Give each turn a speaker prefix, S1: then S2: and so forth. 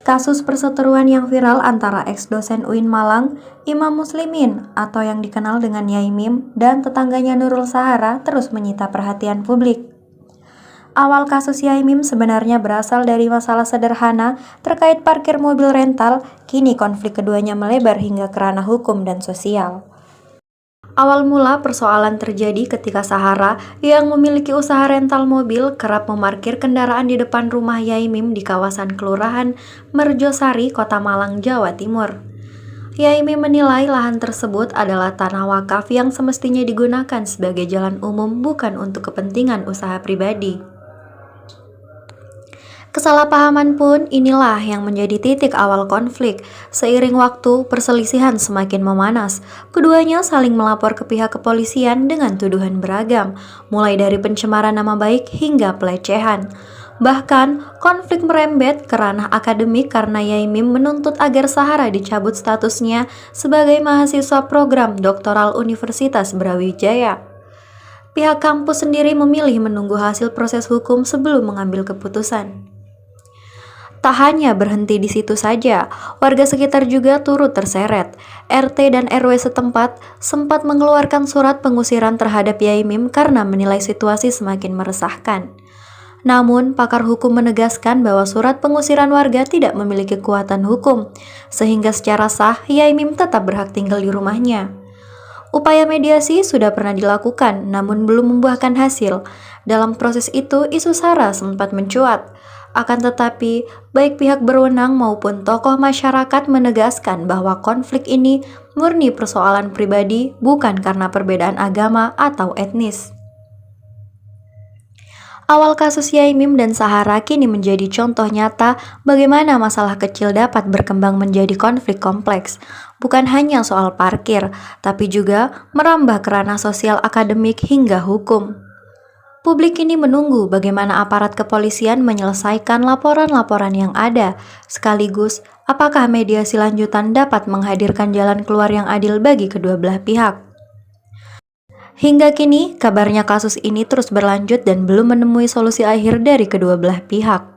S1: Kasus perseteruan yang viral antara ex-dosen UIN Malang, Imam Muslimin atau yang dikenal dengan Yai Mim dan tetangganya Nurul Sahara terus menyita perhatian publik. Awal kasus Yai Mim sebenarnya berasal dari masalah sederhana terkait parkir mobil rental, kini konflik keduanya melebar hingga ke ranah hukum dan sosial. Awal mula persoalan terjadi ketika Sahara yang memiliki usaha rental mobil kerap memarkir kendaraan di depan rumah Yai Mim di kawasan Kelurahan Merjosari, Kota Malang, Jawa Timur. Yai Mim menilai lahan tersebut adalah tanah wakaf yang semestinya digunakan sebagai jalan umum bukan untuk kepentingan usaha pribadi. Kesalahpahaman pun inilah yang menjadi titik awal konflik. Seiring waktu, perselisihan semakin memanas. Keduanya saling melapor ke pihak kepolisian dengan tuduhan beragam, mulai dari pencemaran nama baik hingga pelecehan. Bahkan, konflik merembet ke ranah akademik karena Yai Mim menuntut agar Sahara dicabut statusnya sebagai mahasiswa program doktoral Universitas Brawijaya. Pihak kampus sendiri memilih menunggu hasil proses hukum sebelum mengambil keputusan. Tak hanya berhenti di situ saja, warga sekitar juga turut terseret. RT dan RW setempat sempat mengeluarkan surat pengusiran terhadap Yai Mim karena menilai situasi semakin meresahkan. Namun, pakar hukum menegaskan bahwa surat pengusiran warga tidak memiliki kekuatan hukum, sehingga secara sah Yai Mim tetap berhak tinggal di rumahnya. Upaya mediasi sudah pernah dilakukan, namun belum membuahkan hasil. Dalam proses itu, isu SARA sempat mencuat. Akan tetapi, baik pihak berwenang maupun tokoh masyarakat menegaskan bahwa konflik ini murni persoalan pribadi, bukan karena perbedaan agama atau etnis. Awal kasus Yai Mim dan Sahara kini menjadi contoh nyata bagaimana masalah kecil dapat berkembang menjadi konflik kompleks. Bukan hanya soal parkir, tapi juga merambah ke ranah sosial, akademik, hingga hukum. Publik kini menunggu bagaimana aparat kepolisian menyelesaikan laporan-laporan yang ada, sekaligus apakah mediasi lanjutan dapat menghadirkan jalan keluar yang adil bagi kedua belah pihak. Hingga kini, kabarnya kasus ini terus berlanjut dan belum menemui solusi akhir dari kedua belah pihak.